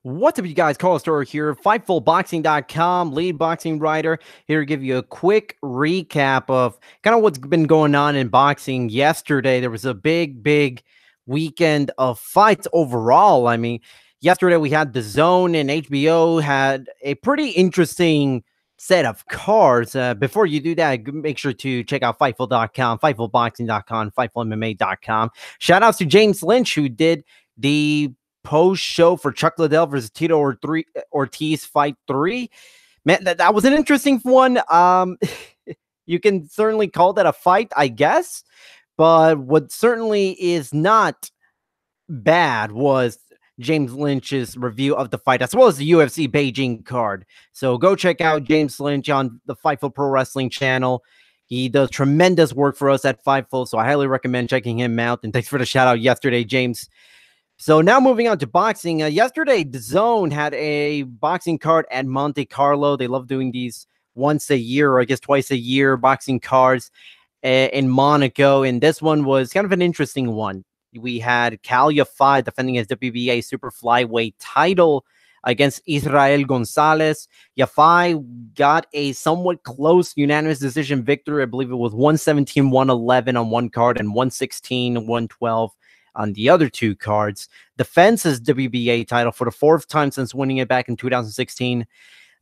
What's up, you guys? Carlos Toro here, FightfulBoxing.com, lead boxing writer, here to give you a quick recap of kind of what's been going on in boxing. Yesterday, there was a big weekend of fights overall. I mean, yesterday we had DAZN and HBO had a pretty interesting set of cards. Before you do that, make sure to check out Fightful.com, FightfulBoxing.com, FightfulMMA.com. Shout outs to James Lynch, who did the post show for Chuck Liddell versus Tito Ortiz fight 3. Man, that was an interesting one. You can certainly call that a fight, I guess. But what certainly is not bad was James Lynch's review of the fight, as well as the UFC Beijing card. So go check out James Lynch on the Fightful Pro Wrestling channel. He does tremendous work for us at Fightful, so I highly recommend checking him out. And thanks for the shout out yesterday, James. So now moving on to boxing. Yesterday, DAZN had a boxing card at Monte Carlo. They love doing these once a year, or I guess twice a year, boxing cards in Monaco. And this one was kind of an interesting one. We had Cal Yafai defending his WBA super flyweight title against Israel Gonzalez. Yafai got a somewhat close unanimous decision victory. I believe it was 117-111 on one card and 116-112 on the other two cards. Defends his WBA title for the fourth time since winning it back in 2016.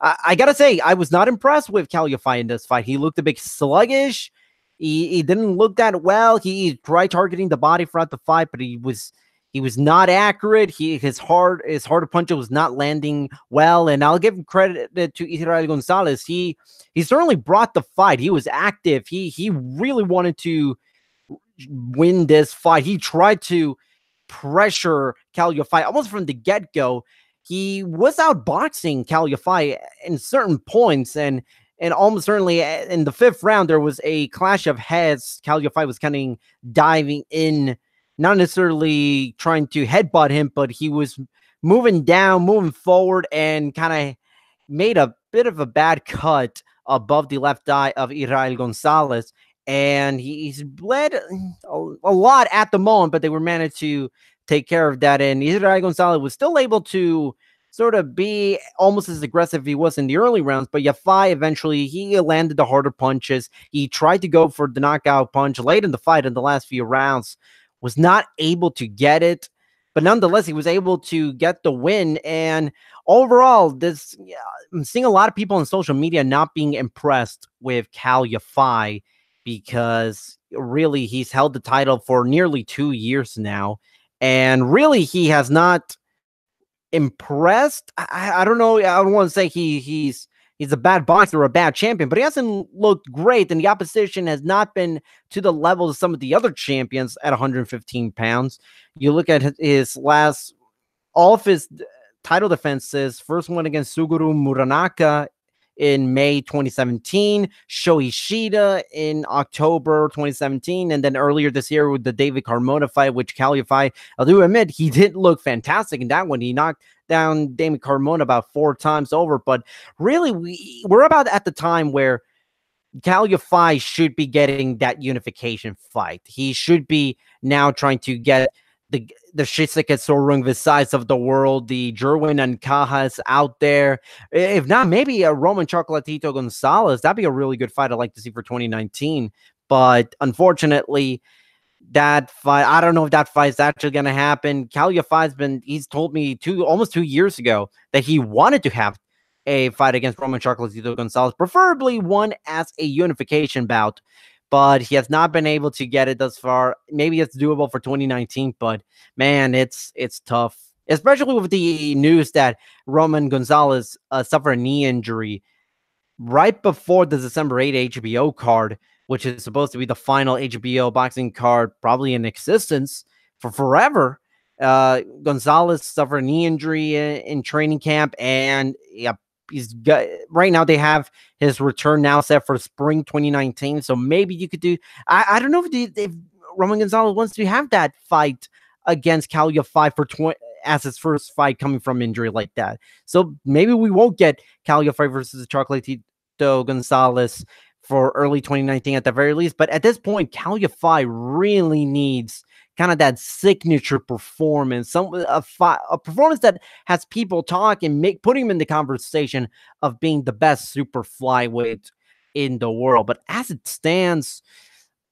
I gotta say, I was not impressed with Cal Yafai in this fight. He looked a bit sluggish. He didn't look that well. He tried targeting the body throughout the fight, but he was not accurate. His hard punch was not landing well. And I'll give credit to Israel Gonzalez. He certainly brought the fight. He was active. He really wanted to win this fight. He tried to pressure Cal Yafai almost from the get-go. He was outboxing Cal Yafai in certain points, and almost certainly in the fifth round there was a clash of heads. Cal Yafai was kind of diving in, not necessarily trying to headbutt him, but he was moving down, moving forward, and kind of made a bit of a bad cut above the left eye of Israel Gonzalez. And he's bled a lot at the moment, but they were managed to take care of that. And Israel Gonzalez was still able to sort of be almost as aggressive as he was in the early rounds. But Yafai eventually, he landed the harder punches. He tried to go for the knockout punch late in the fight in the last few rounds, was not able to get it. But nonetheless, he was able to get the win. And overall, I'm seeing a lot of people on social media not being impressed with Cal Yafai, because really he's held the title for nearly 2 years now, and really he has not impressed. I don't know. I don't want to say he's a bad boxer or a bad champion, but he hasn't looked great, and the opposition has not been to the level of some of the other champions at 115 pounds. You look at all of his title defenses. First one against Suguru Muranaka in May 2017, Sho Ishida in October 2017, and then earlier this year with the David Carmona fight, which Cal Yafai, I'll do admit, he didn't look fantastic in that one. He knocked down David Carmona about 4 times over, but really we're about at the time where Cal Yafai should be getting that unification fight. He should be now trying to get the Shiseiket Sorung Visais of the world, the Jerwin and Cajas out there. If not, maybe a Roman Chocolatito Gonzalez. That'd be a really good fight I'd like to see for 2019. But unfortunately, that fight, I don't know if that fight's actually going to happen. Cal Yafai's he's told me almost 2 years ago that he wanted to have a fight against Roman Chocolatito Gonzalez, preferably one as a unification bout, but he has not been able to get it thus far. Maybe it's doable for 2019, but man, it's tough, especially with the news that Roman Gonzalez suffered a knee injury right before the December 8 HBO card, which is supposed to be the final HBO boxing card probably in existence for forever. Gonzalez suffered a knee injury in training camp, and right now they have his return now set for spring 2019. So maybe you could do. I don't know if Roman Gonzalez wants to have that fight against Cal Yafai as his first fight coming from injury like that. So maybe we won't get Cal Yafai versus Chocolatito Gonzalez for early 2019 at the very least. But at this point, Cal Yafai really needs kind of that signature performance, a performance that has people talking, putting him in the conversation of being the best super flyweight in the world. But as it stands,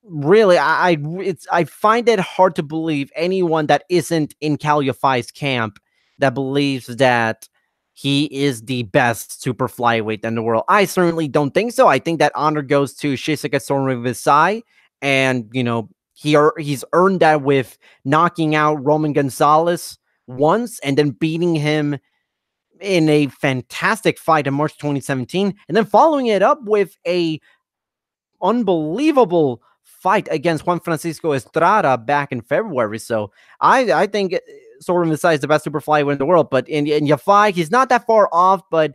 really, I find it hard to believe anyone that isn't in Cal Yafai's camp that believes that he is the best super flyweight in the world. I certainly don't think so. I think that honor goes to Shisaka Sornovisai, and he's earned that with knocking out Roman Gonzalez once and then beating him in a fantastic fight in March 2017, and then following it up with a unbelievable fight against Juan Francisco Estrada back in February. So I think Soren Visai is the best super flyweight in the world. But in Yafai, he's not that far off, but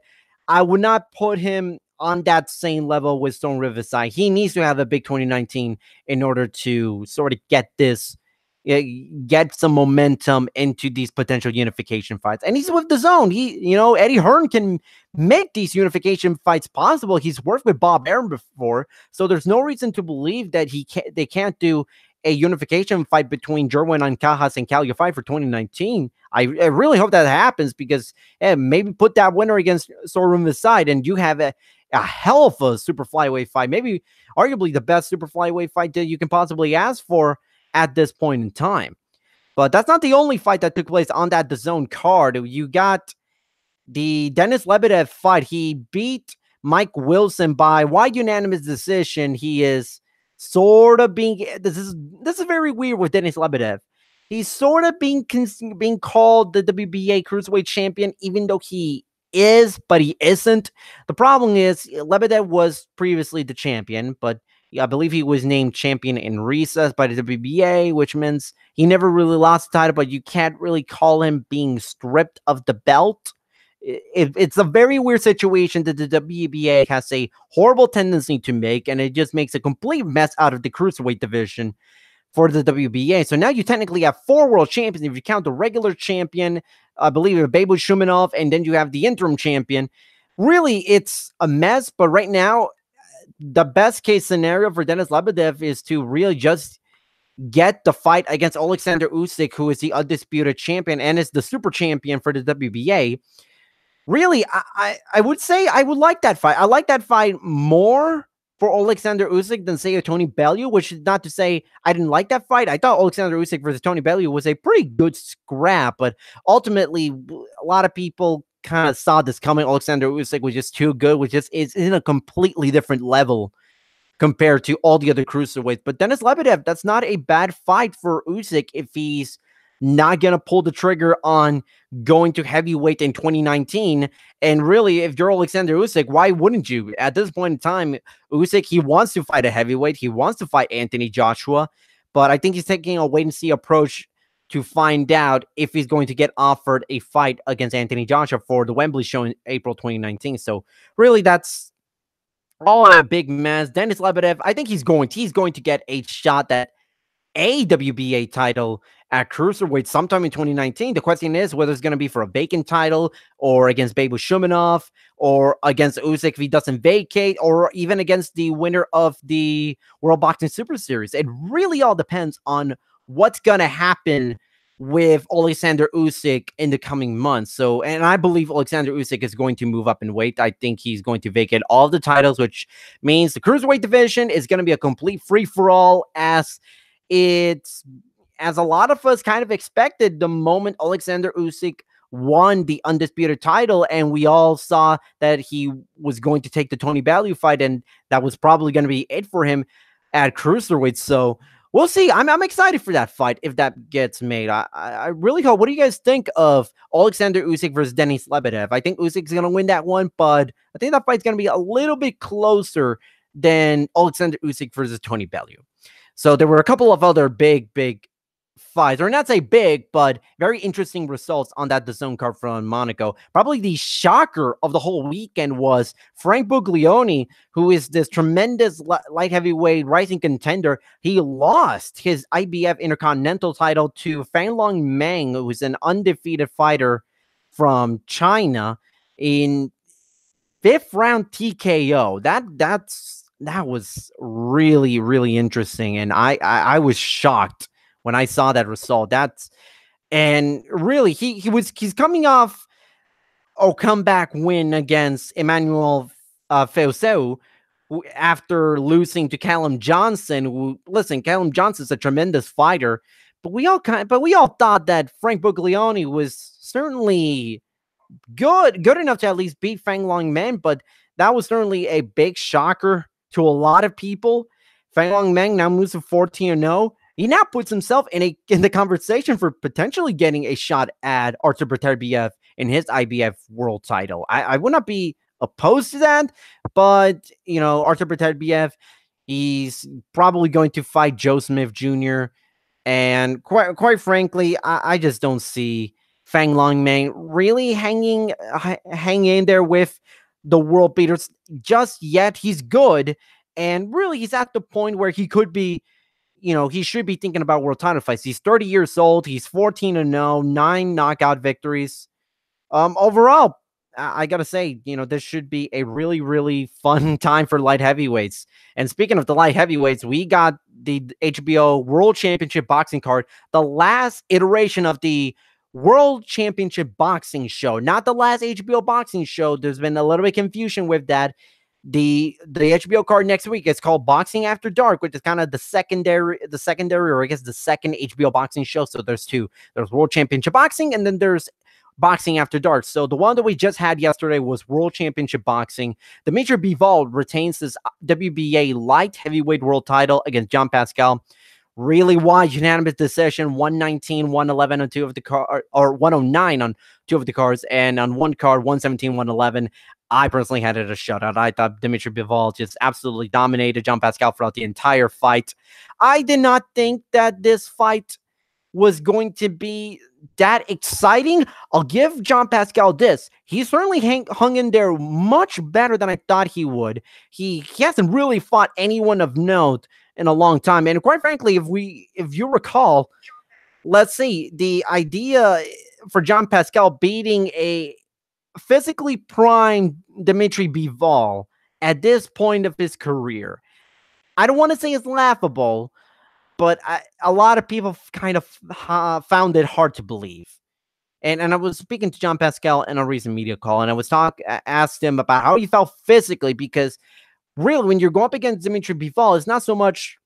I would not put him on that same level with Stone Riverside. He needs to have a big 2019 in order to sort of get some momentum into these potential unification fights. And he's with DAZN. Eddie Hearn can make these unification fights possible. He's worked with Bob Arum before, so there's no reason to believe that they can't do a unification fight between Jerwin Ancajas and Cal Yafai for 2019. I really hope that happens, because maybe put that winner against Sorum aside, and you have a hell of a super flyweight fight, maybe arguably the best super flyweight fight that you can possibly ask for at this point in time. But that's not the only fight that took place on that DAZN card. You got the Denis Lebedev fight. He beat Mike Wilson by wide unanimous decision. He is sort of being this is very weird with Denis Lebedev. He's sort of being called the WBA cruiserweight champion, even though he is, but he isn't. The problem is Lebedev was previously the champion, but I believe he was named champion in recess by the WBA, which means he never really lost the title, but you can't really call him being stripped of the belt. It's a very weird situation that the WBA has a horrible tendency to make, and it just makes a complete mess out of the cruiserweight division for the WBA. So now you technically have 4 world champions if you count the regular champion, I believe Bivol Shumenov, and then you have the interim champion. Really, it's a mess, but right now, the best case scenario for Denis Lebedev is to really just get the fight against Alexander Usyk, who is the undisputed champion and is the super champion for the WBA. Really, I would say I would like that fight. I like that fight more for Alexander Usyk than, say, a Tony Bellew, which is not to say I didn't like that fight. I thought Alexander Usyk versus Tony Bellew was a pretty good scrap, but ultimately, a lot of people kind of saw this coming. Alexander Usyk was just too good, which just is in a completely different level compared to all the other cruiserweights. But Denis Lebedev, that's not a bad fight for Usyk if he's not going to pull the trigger on going to heavyweight in 2019. And really, if you're Alexander Usyk, why wouldn't you? At this point in time, Usyk, he wants to fight a heavyweight. He wants to fight Anthony Joshua. But I think he's taking a wait-and-see approach to find out if he's going to get offered a fight against Anthony Joshua for the Wembley show in April 2019. So really, that's all a big mess. Denis Lebedev, I think he's going to get a shot at a WBA title at cruiserweight sometime in 2019. The question is whether it's going to be for a vacant title or against Bivol Shumenov or against Usyk if he doesn't vacate, or even against the winner of the World Boxing Super Series. It really all depends on what's going to happen with Alexander Usyk in the coming months. So, and I believe Alexander Usyk is going to move up in weight. I think he's going to vacate all the titles, which means the cruiserweight division is going to be a complete free-for-all, as a lot of us kind of expected the moment Alexander Usyk won the undisputed title, and we all saw that he was going to take the Tony Bellew fight, and that was probably going to be it for him at cruiserweight. So we'll see. I'm excited for that fight if that gets made. I really hope. What do you guys think of Alexander Usyk versus Denis Lebedev? I think Usyk's going to win that one, but I think that fight's going to be a little bit closer than Alexander Usyk versus Tony Bellew. So there were a couple of other big fights, or not say big, but very interesting results on that DAZN card from Monaco. Probably the shocker of the whole weekend was Frank Buglioni, who is this tremendous light heavyweight rising contender. He lost his IBF Intercontinental title to Fanlong Meng, who is an undefeated fighter from China, in 5th round TKO. That was really, really interesting, and I was shocked when I saw that result. And really, he's coming off a comeback win against Emmanuel Feuseu after losing to Callum Johnson. Listen, Callum Johnson's a tremendous fighter, but we all thought that Frank Buglioni was certainly good enough to at least beat Fang Long Meng, but that was certainly a big shocker to a lot of people. Fang Long Meng now moves to 14-0. He now puts himself in the conversation for potentially getting a shot at Artur Beterbiev in his IBF world title. I would not be opposed to that, but Artur Beterbiev, he's probably going to fight Joe Smith Jr. And quite frankly, I just don't see Fang Long Meng really hanging in there with the world beaters just yet. He's good, and really he's at the point where he could be, he should be thinking about world title fights. He's 30 years old. He's 14-0, 9 knockout victories. Overall, I gotta say, this should be a really, really fun time for light heavyweights. And speaking of the light heavyweights, we got the HBO World Championship Boxing card, the last iteration of the World Championship Boxing show, not the last HBO boxing show. There's been a little bit of confusion with that. The HBO card next week is called Boxing After Dark, which is kind of the secondary, or I guess the second HBO boxing show. So there's two. There's World Championship Boxing, and then there's Boxing After Dark. So the one that we just had yesterday was World Championship Boxing. Dimitri Bivol retains his WBA light heavyweight world title against John Pascal. Really wide unanimous decision, 119, 111 on two of the cards, or 109 on two of the cards, and on one card, 117, 111. I personally had it a shutout. I thought Dimitri Bivol just absolutely dominated John Pascal throughout the entire fight. I did not think that this fight was going to be that exciting. I'll give John Pascal this. He certainly hung in there much better than I thought he would. He hasn't really fought anyone of note in a long time. And quite frankly, if you recall, let's see, the idea for John Pascal beating a physically primed Dimitri Bivol at this point of his career, I don't want to say it's laughable, but a lot of people kind of found it hard to believe. And I was speaking to John Pascal in a recent media call, and I was asked him about how he felt physically, because really, when you're going up against Dimitri Bivol, it's not so much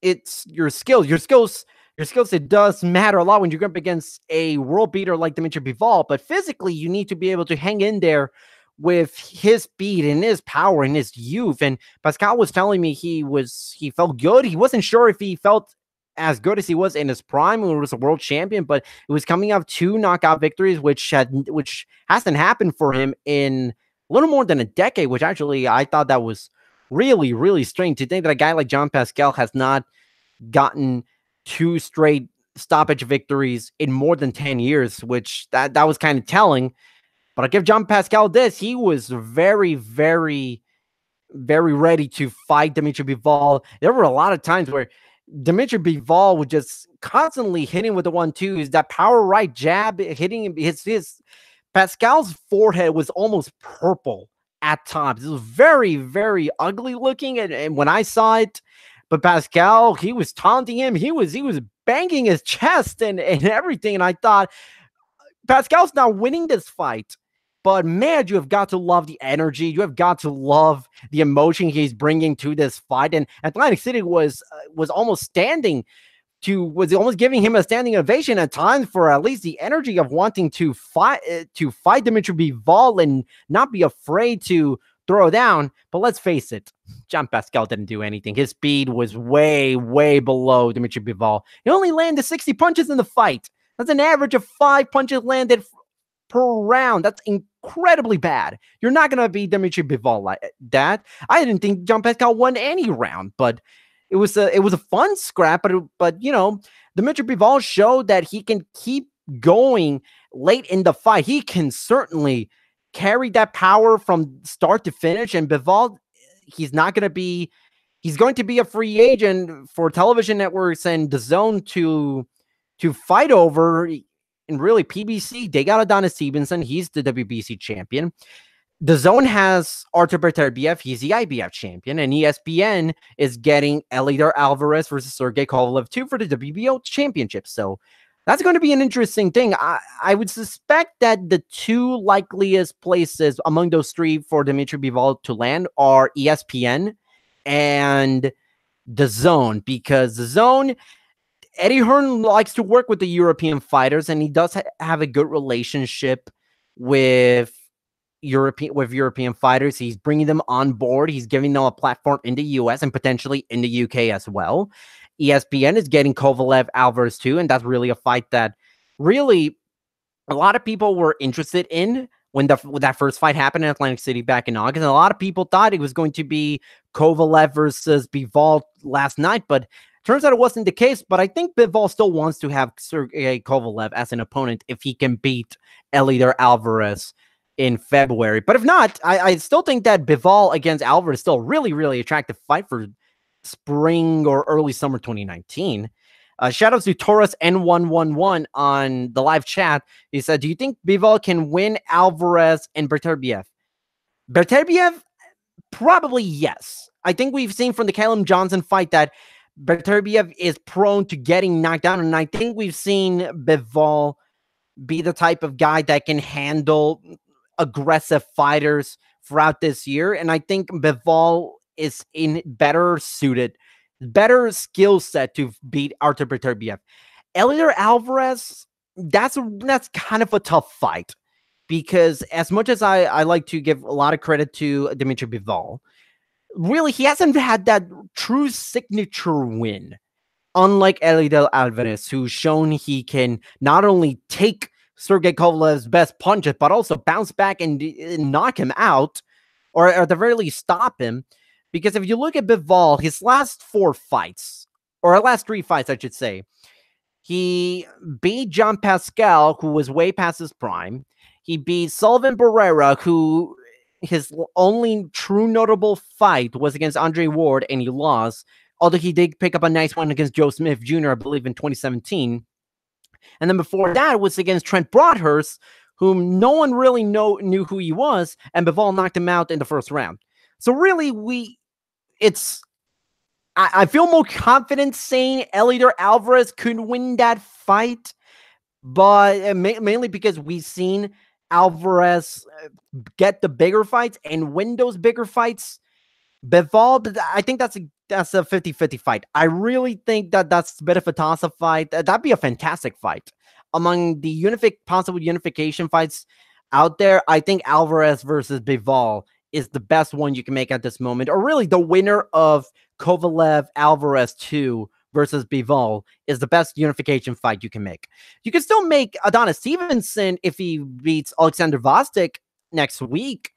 it's your skills. Your skills, it does matter a lot when you're going up against a world beater like Dimitri Bivol, but physically, you need to be able to hang in there with his speed and his power and his youth. And Pascal was telling me he felt good. He wasn't sure if he felt as good as he was in his prime when he was a world champion, but it was coming off 2 knockout victories, which hasn't happened for him in a little more than a decade, which actually I thought that was really, really strange to think that a guy like John Pascal has not gotten 2 straight stoppage victories in more than 10 years, which that was kind of telling. But I give John Pascal this. He was very, very, very ready to fight Dimitri Bivol. There were a lot of times where Dimitri Bivol would just constantly hit him with the 1-2s, that power right jab hitting him. His Pascal's forehead was almost purple at times. It was very, very ugly looking. And when I saw it, but Pascal, he was taunting him. He was banging his chest and everything. And I thought, Pascal's now winning this fight. But man, you have got to love the energy. You have got to love the emotion he's bringing to this fight. And Atlantic City was almost giving him a standing ovation at times for at least the energy of wanting to fight Dimitri Bivol and not be afraid to throw down. But let's face it, John Pascal didn't do anything. His speed was way, way below Dimitri Bivol. He only landed 60 punches in the fight. That's an average of 5 punches landed per round. That's incredibly bad. You're not going to beat Dimitri Bivol like that. I didn't think John Pascal won any round, but it was a fun scrap. But Dimitri Bivol showed that he can keep going late in the fight. He can certainly carry that power from start to finish. And Bivol, he's going to be a free agent for television networks and DAZN to fight over. And really, PBC, they got Adonis Stevenson. He's the WBC champion. The Zone has Artur Beterbiev. He's the IBF champion, and ESPN is getting Eleider Alvarez versus Sergey Kovalev 2 for the WBO championship. So that's going to be an interesting thing. I would suspect that the two likeliest places among those three for Dmitry Bivol to land are ESPN and the Zone, because the Zone, Eddie Hearn likes to work with the European fighters, and he does have a good relationship with European fighters. He's bringing them on board. He's giving them a platform in the US and potentially in the UK as well. ESPN is getting Kovalev Alvarez too, and that's really a fight that really a lot of people were interested in when that first fight happened in Atlantic City back in August. And a lot of people thought it was going to be Kovalev versus Bivol last night, but turns out it wasn't the case. But I think Bivol still wants to have Sergey Kovalev as an opponent if he can beat Eleider Alvarez in February. But if not, I still think that Bivol against Alvarez is still a really, really attractive fight for spring or early summer 2019. Shout out to Taurus N111 on the live chat. He said, do you think Bivol can win Alvarez and Beterbiev? Beterbiev, probably yes. I think we've seen from the Callum Johnson fight that Beterbiev is prone to getting knocked down, and I think we've seen Bivol be the type of guy that can handle aggressive fighters throughout this year. And I think Bivol is in better suited, better skill set to beat Artur Beterbiev. Eleider Alvarez, that's kind of a tough fight, because as much as I like to give a lot of credit to Dmitry Bivol, really he hasn't had that true signature win, unlike Eleider Alvarez, who's shown he can not only take Sergey Kovalev's best punches, but also bounce back and knock him out, or at the very least stop him. Because if you look at Bivol, his last 4 fights, or last 3 fights, I should say, he beat John Pascal, who was way past his prime. He beat Sullivan Barrera, who his only true notable fight was against Andre Ward, and he lost, although he did pick up a nice one against Joe Smith Jr., I believe, in 2017. And then before that was against Trent Broadhurst, whom no one really knew who he was, and Bivol knocked him out in the first round. So really, I feel more confident saying Eleider Alvarez could win that fight, but mainly because we've seen Alvarez get the bigger fights and win those bigger fights. Bivol, I think that's a 50-50 fight. I really think that that's a bit of a toss-up fight. That'd be a fantastic fight. Among the possible unification fights out there, I think Alvarez versus Bivol is the best one you can make at this moment. Or really, the winner of Kovalev Alvarez 2 versus Bivol is the best unification fight you can make. You can still make Adonis Stevenson if he beats Alexander Vostok next week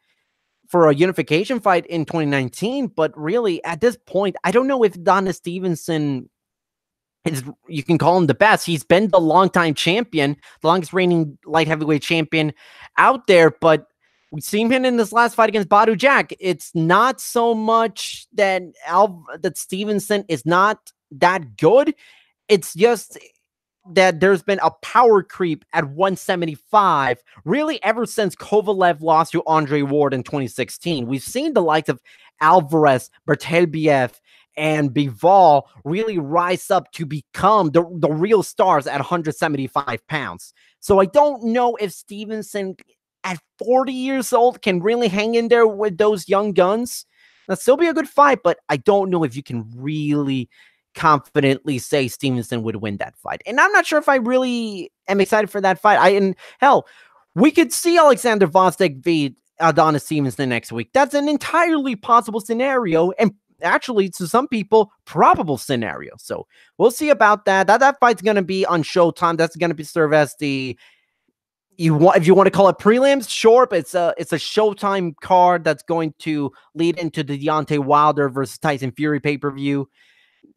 for a unification fight in 2019, but really at this point, I don't know if Adonis Stevenson is, you can call him the best. He's been the longtime champion, the longest reigning light heavyweight champion out there, but we've seen him in this last fight against Badu Jack. It's not so much that Stevenson is not that good. It's just that there's been a power creep at 175, really ever since Kovalev lost to Andre Ward in 2016. We've seen the likes of Alvarez, Beterbiev, and Bivol really rise up to become the real stars at 175 pounds. So I don't know if Stevenson at 40 years old can really hang in there with those young guns. That'll still be a good fight, but I don't know if you can really confidently say Stevenson would win that fight. And I'm not sure if I really am excited for that fight. And hell, we could see Alexander Vostok beat Adonis Stevenson next week. That's an entirely possible scenario, and actually, to some people, probable scenario. So we'll see about that. That fight's going to be on Showtime. That's going to serve as if you want to call it prelims, sure, but it's a Showtime card that's going to lead into the Deontay Wilder versus Tyson Fury pay-per-view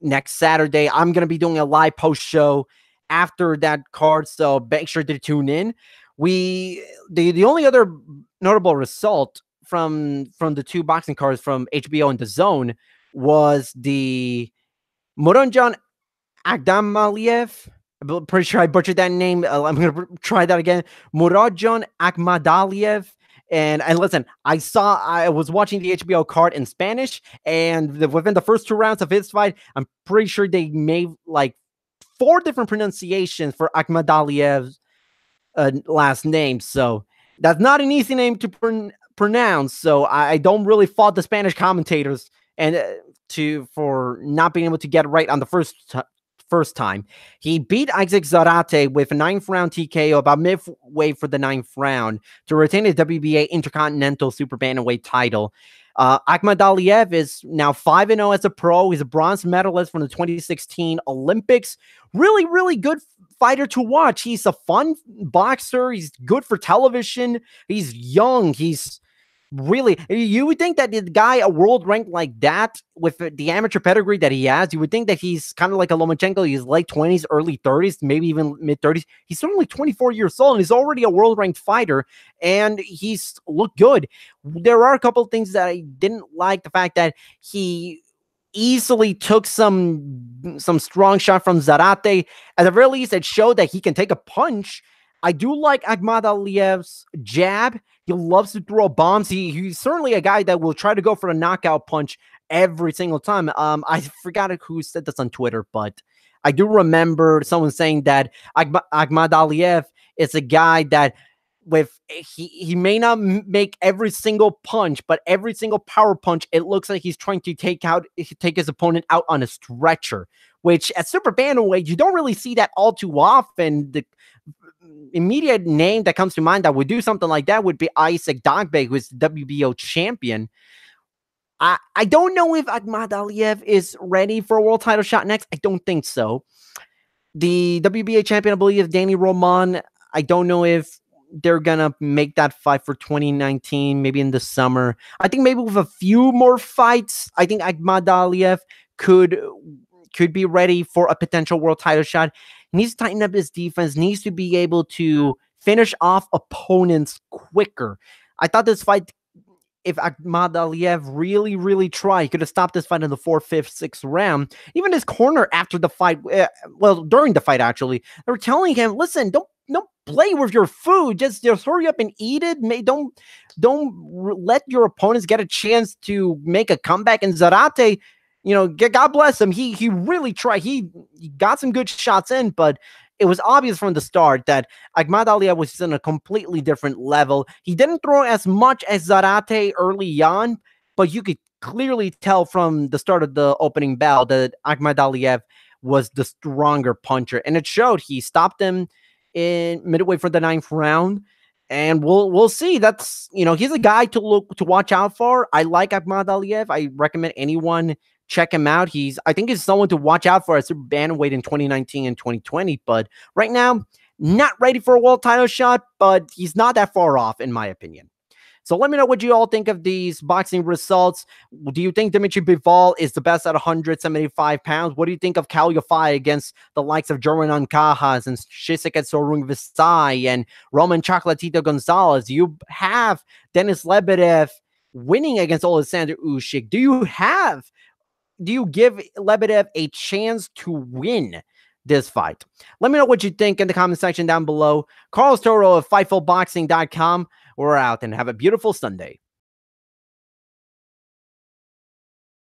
next Saturday. I'm going to be doing a live post show after that card, so make sure to tune in. The only other notable result from the 2 boxing cards from HBO and DAZN was the Murodjon Akhmadaliev. I'm pretty sure I butchered that name. I'm going to try that again. Murodjon Akhmadaliev And listen, I was watching the HBO card in Spanish, and within the first 2 rounds of his fight, I'm pretty sure they made like 4 different pronunciations for Akhmadaliev's last name. So that's not an easy name to pronounce. So I don't really fault the Spanish commentators and for not being able to get it right on the first time. He beat Isaac Zarate with a 9th-round TKO about midway for the 9th round to retain his WBA Intercontinental Super Bantamweight title. Akhmadaliev is now 5-0 as a pro. He's a bronze medalist from the 2016 Olympics. Really, really good fighter to watch. He's a fun boxer. He's good for television. He's young. He's really, you would think that the guy, a world rank like that, with the amateur pedigree that he has, you would think that he's kind of like a Lomachenko. He's late 20s, early 30s, maybe even mid 30s. He's only 24 years old, and he's already a world ranked fighter, and he's looked good. There are a couple of things that I didn't like. The fact that he easily took some strong shot from Zarate. At the very least, it showed that he can take a punch. I do like Akhmadaliev's jab. He loves to throw bombs. He's certainly a guy that will try to go for a knockout punch every single time. I forgot who said this on Twitter, but I do remember someone saying that Akhmadaliev is a guy that he may not make every single punch, but every single power punch, it looks like he's trying to take his opponent out on a stretcher, which at super bantamweight, you don't really see that all too often. The immediate name that comes to mind that would do something like that would be Isaac Dogbe, who's the WBO champion. I don't know if Akhmadaliev is ready for a world title shot next. I don't think so. The WBA champion, I believe, Danny Roman. I don't know if they're gonna make that fight for 2019, maybe in the summer. I think maybe with a few more fights, I think Akhmadaliev could be ready for a potential world title shot. He needs to tighten up his defense, needs to be able to finish off opponents quicker. I thought this fight, if Akhmadaliev really, really tried, he could have stopped this fight in the 4th, 5th, 6th round. Even his corner after the fight, during the fight, actually, they were telling him, listen, don't play with your food. Just hurry up and eat it. Don't let your opponents get a chance to make a comeback. And Zarate, God bless him. He really tried. He got some good shots in, but it was obvious from the start that Akhmadaliev was in a completely different level. He didn't throw as much as Zarate early on, but you could clearly tell from the start of the opening bell that Akhmadaliev was the stronger puncher, and it showed. He stopped him in midway for the 9th round. And we'll see. That's, he's a guy to watch out for. I like Akhmadaliev. I recommend anyone check him out. I think he's someone to watch out for as a bantamweight in 2019 and 2020. But right now, not ready for a world title shot, but he's not that far off, in my opinion. So let me know what you all think of these boxing results. Do you think Dimitri Bivol is the best at 175 pounds? What do you think of Kal Yafai against the likes of Jerwin Ancajas and Shiseiket Sorung Visai and Roman Chocolatito Gonzalez? You have Denis Lebedev winning against Alexander Usyk. Do you give Lebedev a chance to win this fight? Let me know what you think in the comment section down below. Carlos Toro of Fightfulboxing.com. We're out, and have a beautiful Sunday.